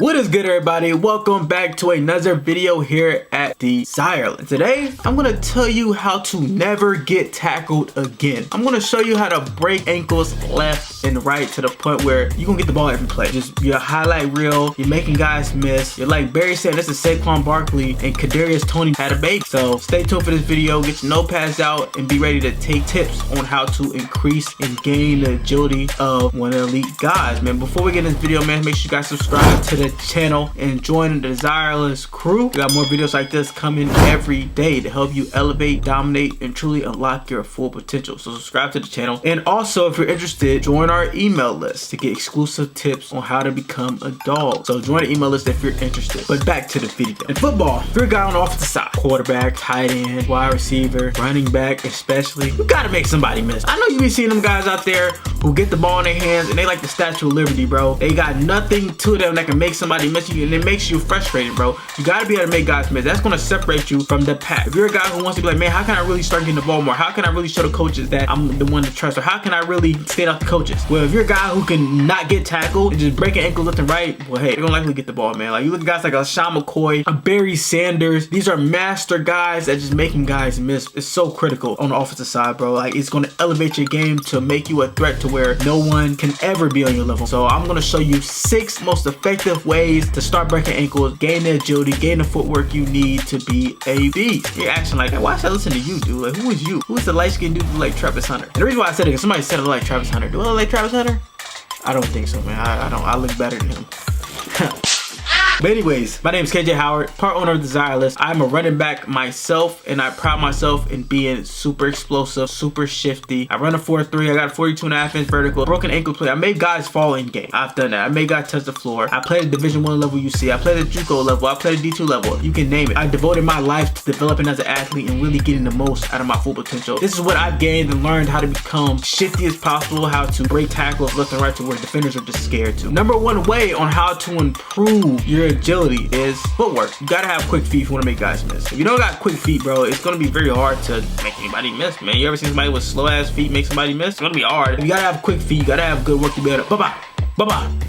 What is good, everybody? Welcome back to another video here at desireLess. Today, I'm gonna tell you how to never get tackled again. I'm gonna show you how to break ankles left and right to the point where you gonna get the ball every play. Just your highlight reel, you're making guys miss. You're like Barry said, this is Saquon Barkley and Kadarius Toney had a baby. So stay tuned for this video, get your notepads out, and be ready to take tips on how to increase and gain the agility of one of the elite guys, man. Before we get in this video, man, make sure you guys subscribe to the channel and join the desireLess crew. We got more videos like this coming every day to help you elevate, dominate, and truly unlock your full potential. So subscribe to the channel, and also if you're interested, join our email list to get exclusive tips on how to become a dog. So join the email list if you're interested. But back to the video. In football, if you're a guy on the offensive side, quarterback, tight end, wide receiver, running back especially, you gotta make somebody miss. I know you be seeing them guys out there who get the ball in their hands and they like the Statue of Liberty, bro. They got nothing to them that can make somebody miss you, and it makes you frustrated, bro. You gotta be able to make guys miss. That's gonna separate you from the pack. If you're a guy who wants to be like, man, how can I really start getting the ball more? How can I really show the coaches that I'm the one to trust? Or how can I really stand out the coaches? Well, if you're a guy who can not get tackled and just breaking ankles left and right, well, hey, you're gonna likely get the ball, man. Like, you look at guys like Lesean McCoy, a Barry Sanders. These are master guys that just making guys miss. It's so critical on the offensive side, bro. Like, it's gonna elevate your game to make you a threat to where no one can ever be on your level. So I'm gonna show you 6 most effective ways to start breaking ankles, gain the agility, gain the footwork you need to be a beast. You're acting like, why should I listen to you, dude? Like, who is you? Who is the light-skinned dude who like Travis Hunter? And the reason why I said it is somebody said I like Travis Hunter. Do I look like Travis Hunter? I don't think so, man. I don't. I look better than him. But anyways, my name is KJ Howard, part owner of desireLess. I'm a running back myself, and I pride myself in being super explosive, super shifty. I run a 4.3. I got a 42.5-inch vertical. Broken ankle play. I made guys fall in game. I've done that. I made guys touch the floor. I played at Division 1 level UC. I played at juke level. I played at D2 level. You can name it. I devoted my life to developing as an athlete and really getting the most out of my full potential. This is what I've gained and learned how to become shifty as possible, how to break tackles left and right to where defenders are just scared to. Number one way on how to improve your agility is footwork. You gotta have quick feet if you want to make guys miss. If you don't got quick feet, bro, it's gonna be very hard to make anybody miss, man. You ever seen somebody with slow ass feet make somebody miss? It's gonna be hard. You gotta have quick feet. You gotta have good work to be able to bye-bye.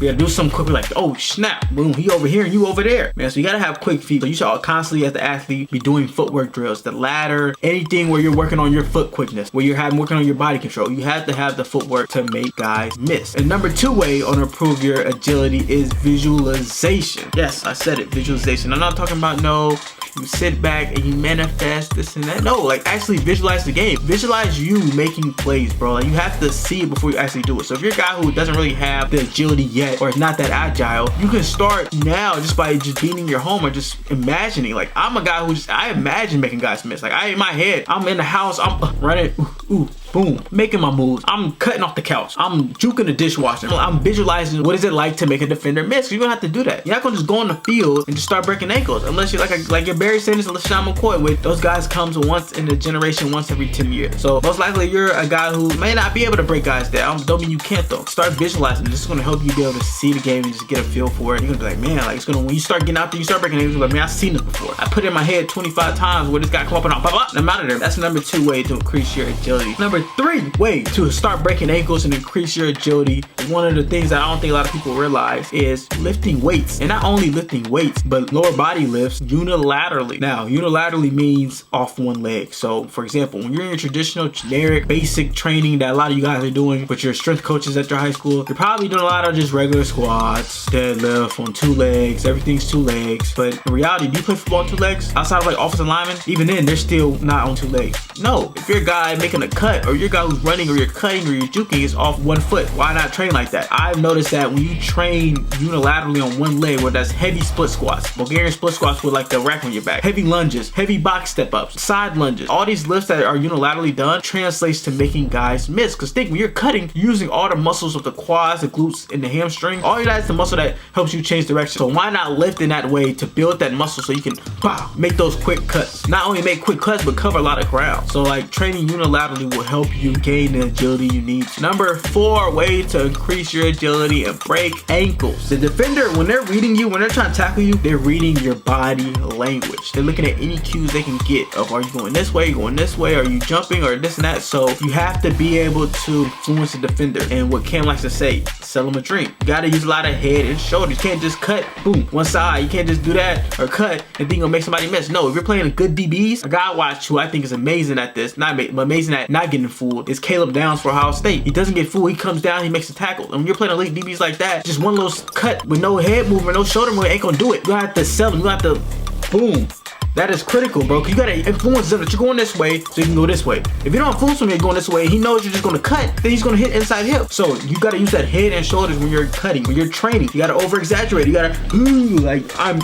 We gotta do something quick. We're like, oh snap, boom, he over here and you over there, man. So you gotta have quick feet. So you should constantly, as the athlete, be doing footwork drills, the ladder, anything where you're working on your foot quickness, where you're working on your body control. You have to have the footwork to make guys miss. And number 2 way on improve your agility is visualization. Yes, I said it, visualization. I'm not talking about no, you sit back and you manifest this and that. No, like actually visualize the game. Visualize you making plays, bro. Like, you have to see it before you actually do it. So if you're a guy who doesn't really have the agility yet, or is not that agile, you can start now just by just being in your home or just imagining. Like, I'm a guy who I imagine making guys miss. Like, in my head, I'm in the house, I'm running, ooh, boom, making my moves. I'm cutting off the couch. I'm juking the dishwasher. I'm visualizing what is it like to make a defender miss. You're gonna have to do that. You're not gonna just go on the field and just start breaking ankles unless you're like your Barry Sanders and Lesean McCoy. With those guys comes once in a generation, once every 10 years. So most likely you're a guy who may not be able to break guys down. Don't mean you can't though. Start visualizing. This is gonna help you be able to see the game and just get a feel for it. You're gonna be like, man, like, it's gonna, when you start getting out there, you start breaking ankles, like, man, I've seen this before. I put it in my head 25 times where this guy come up and I'm out of there. That's the number 2 way to increase your agility. Number 3 way to start breaking ankles and increase your agility, one of the things that I don't think a lot of people realize is lifting weights. And not only lifting weights, but lower body lifts unilaterally. Now, unilaterally means off one leg. So for example, when you're in your traditional, generic, basic training that a lot of you guys are doing with your strength coaches at your high school, you're probably doing a lot of just regular squats, deadlift on 2 legs, everything's 2 legs. But in reality, do you play football on 2 legs? Outside of like offensive linemen, even then, they're still not on 2 legs. No, if you're a guy making a cut, or you're a guy who's running, or you're cutting, or you're juking, is off 1 foot. Why not train like that? I've noticed that when you train unilaterally on 1 leg, where that's heavy split squats, Bulgarian split squats with like the rack on your back, heavy lunges, heavy box step ups, side lunges, all these lifts that are unilaterally done translates to making guys miss. Because think, when you're cutting, you're using all the muscles of the quads, the glutes, and the hamstring. All of that is the muscle that helps you change direction. So why not lift in that way to build that muscle so you can make those quick cuts? Not only make quick cuts, but cover a lot of ground. So like, training unilaterally will help help you gain the agility you need. Number 4 way to increase your agility and break ankles. The defender, when they're reading you, when they're trying to tackle you, they're reading your body language. They're looking at any cues they can get of, are you going this way, are you jumping, or this and that. So you have to be able to influence the defender. And what Cam likes to say, sell them a dream. You gotta use a lot of head and shoulders. You can't just cut, boom, one side. You can't just do that or cut and think you'll make somebody miss. No, if you're playing a good DBs, a guy I watch who I think is amazing at this, but amazing at not getting fooled, is Caleb Downs for Ohio State. He doesn't get fooled. He comes down, he makes a tackle. And when you're playing elite DBs like that, just one little cut with no head movement, no shoulder movement ain't gonna do it. You have to sell them. You have to, boom. That is critical, bro, because you gotta influence them that you're going this way so you can go this way. If you don't influence him, you're going this way, he knows you're just gonna cut, then he's gonna hit inside hip. So you gotta use that head and shoulders when you're cutting, when you're training. You gotta over exaggerate. You gotta,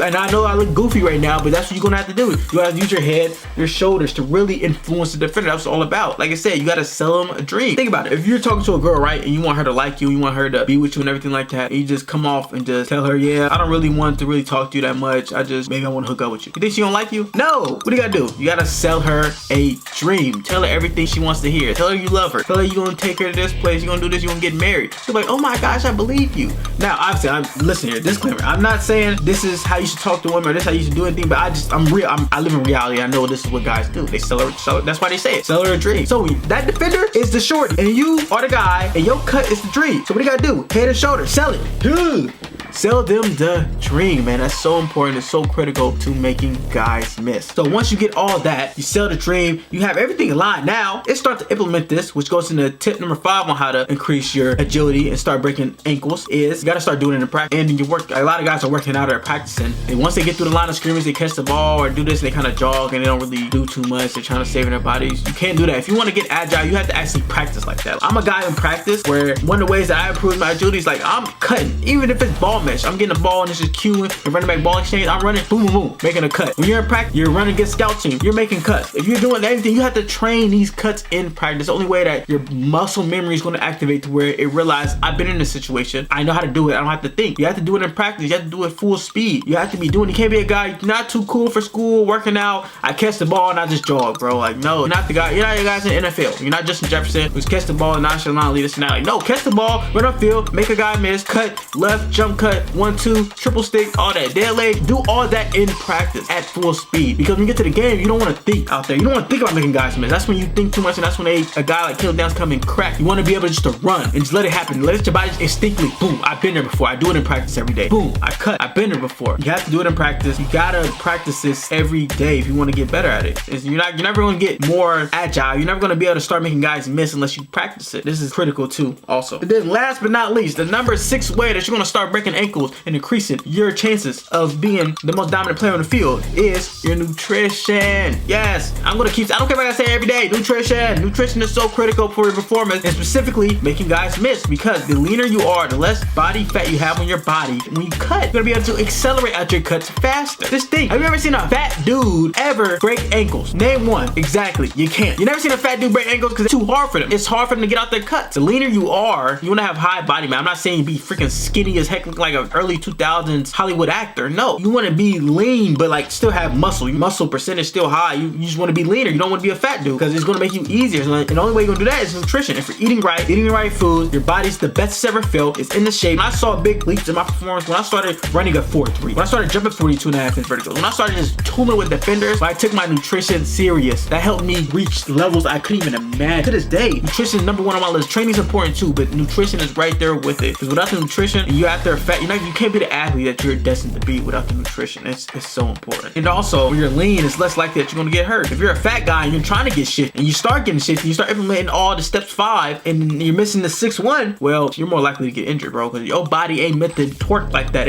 and I know I look goofy right now, but that's what you're gonna have to do. You gotta use your head, your shoulders to really influence the defender. That's what it's all about. Like I said, you gotta sell them a dream. Think about it. If you're talking to a girl, right, and you want her to like you, you want her to be with you and everything like that, and you just come off and just tell her, yeah, I don't really want to really talk to you that much. Maybe I wanna hook up with you. You think she don't like you? No. What do you gotta do? You gotta sell her a dream. Tell her everything she wants to hear. Tell her you love her. Tell her you're gonna take her to this place. You're gonna do this. You're gonna get married. She's like, oh my gosh, I believe you. Now, obviously, listen here, disclaimer. I'm not saying this is how you should talk to women or this is how you should do anything, but I live in reality. I know this is what guys do. They sell her, that's why they say it. Sell her a dream. So that defender is the shorty, and you are the guy, and your cut is the dream. So what do you gotta do? Head and shoulder. Sell it. Sell them the dream, man. That's so important. It's so critical to making guys miss. So once you get all that, you sell the dream, you have everything aligned. Now, it's start to implement this, which goes into tip number 5 on how to increase your agility and start breaking ankles, is you gotta start doing it in practice. And in your work, a lot of guys are working out or practicing. And once they get through the line of scrimmage, they catch the ball or do this, and they kind of jog and they don't really do too much. They're trying to save their bodies. You can't do that. If you want to get agile, you have to actually practice like that. I'm a guy in practice where one of the ways that I improve my agility is like I'm cutting. Even if it's ball mesh, I'm getting the ball and it's just queuing and running back ball exchange. I'm running, boom, boom, boom, making a cut. When you're in practice, you're running against scout team. You're making cuts. If you're doing anything, you have to train these cuts in practice. The only way that your muscle memory is going to activate to where it realizes I've been in this situation. I know how to do it. I don't have to think. You have to do it in practice. You have to do it full speed. You have to be doing. You can't be a guy not too cool for school, working out. I catch the ball and I just jog, bro. Like no, you're not the guy. You're not the guys in the NFL. You're not Justin Jefferson who's catch the ball nonchalantly. This and that. Like no, catch the ball, run upfield, make a guy miss, cut left, jump cut, 1-2, triple stick, all that, dead leg. Do all that in practice at full speed. Because when you get to the game, you don't want to think out there. You don't want to think about making guys miss. That's when you think too much, and that's when a guy like Caleb Downs come and crack. You want to be able just to run and just let it happen. Let your body instinctively, boom, I've been there before. I do it in practice every day. Boom, I cut. I've been there before. You have to do it in practice. You gotta practice this every day if you want to get better at it. You're never going to get more agile. You're never going to be able to start making guys miss unless you practice it. This is critical too, also. And then last but not least, the number 6 way that you're going to start breaking ankles and increasing your chances of being the most dominant player on the field is your nutrition. Yes, I don't care if I gotta say it every day. Nutrition is so critical for your performance, and specifically making guys miss, because the leaner you are, the less body fat you have on your body. When you cut, you're gonna be able to accelerate out your cuts faster. Just think, have you ever seen a fat dude ever break ankles? Name one. Exactly, you can't. You never seen a fat dude break ankles because it's too hard for them. It's hard for them to get out their cuts. The leaner you are, you wanna have high body mass. I'm not saying you be freaking skinny as heck, look like an early 2000s Hollywood actor. No, you wanna be lean, but like still have muscle. Your muscle percentage still high. You just wanna be leaner. You don't wanna be a fat dude because it's gonna make you easier. And the only way you're gonna do that is nutrition. If you're eating the right food, your body's the best it's ever felt. It's in the shape. I saw big leaps in my performance when I started running a 4.3. When I started jumping 42.5 inch verticals. When I started just tooling with defenders, when I took my nutrition serious, that helped me reach levels I couldn't even imagine. To this day, nutrition is number 1 on my list. Training's important too, but nutrition is right there with it. Because without the nutrition, and you're out there fat, you can't be the athlete that you're destined to be without the nutrition. It's so important. And also, when you're lean, it's less likely that you're gonna get hurt. If you're a fat guy and you're trying to get shifty, and you start getting shifty, you start implementing all the steps 5, and you're missing the 6th one, well, you're more likely to get injured, bro, because your body ain't meant to torque like that.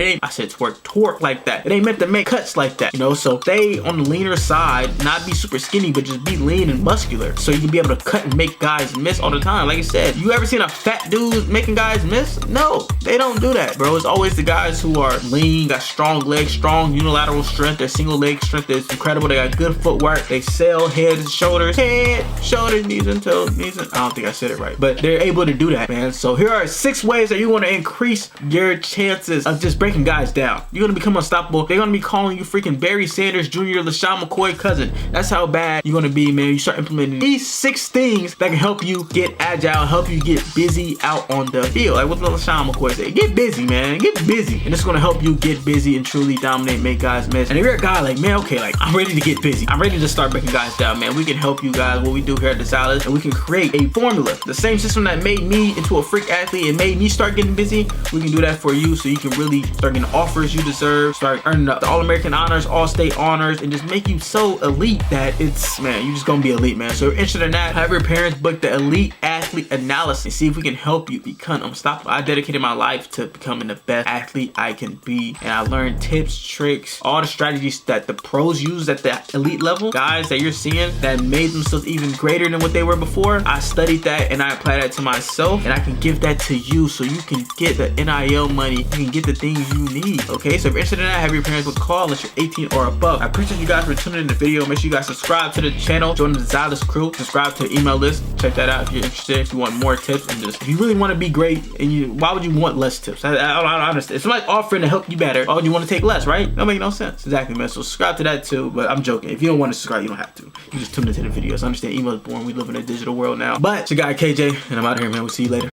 Torque like that. It ain't meant to make cuts like that, so stay on the leaner side, not be super skinny, but just be lean and muscular, so you can be able to cut and make guys miss all the time. Like I said, you ever seen a fat dude making guys miss? No, they don't do that, bro. It's always the guys who are lean, got strong legs, strong unilateral strength. Their single leg strength is incredible. They got good footwork. They sail head and shoulders, knees and toes, knees and, I don't think I said it right, but they're able to do that, man. So here are 6 ways that you want to increase your chances of just breaking guys down. You're going to become unstoppable. They're going to be calling you freaking Barry Sanders Jr., Lesean McCoy cousin. That's how bad you're going to be, man. You start implementing these 6 things that can help you get agile, help you get busy out on the field. Like what Lesean McCoy said, get busy, man, get busy. And it's going to help you get busy and truly dominate, make guys miss. And if you're a guy like, man, okay, like I'm ready to get busy, I'm ready to start breaking guys down, man, we can help you guys. What we do here at desireLess, and we can create a formula, the same system that made me into a freak athlete and made me start getting busy. We can do that for you, so you can really start getting offers you deserve, start earning the All-American honors, All-State honors, and just make you so elite that it's, man, you're just gonna be elite, man. So if you're interested in that, have your parents book the Elite Athlete Analysis and see if we can help you become unstoppable. I dedicated my life to becoming the best athlete I can be, and I learned tips, tricks, all the strategies that the pros use at the elite level. Guys that you're seeing that made themselves even greater than what they were before, I studied that and I applied that to myself, and I can give that to you so you can get the NIL money, you can get the things you need. Okay, so if you're interested in that, have your parents book a call unless you're 18 or above. I appreciate you guys for tuning in the video. Make sure you guys subscribe to the channel, join the desireLess crew, subscribe to the email list, check that out if you're interested, if you want more tips, and just if you really want to be great, and why would you want less tips? I don't understand. If somebody's offering to help you better, why would you want to take less, right? That makes no sense. Exactly, man. So subscribe to that too, but I'm joking. If you don't want to subscribe, you don't have to. You just tune into the videos. I understand email is boring. We live in a digital world now. But it's your guy KJ, and I'm out here, man. We'll see you later.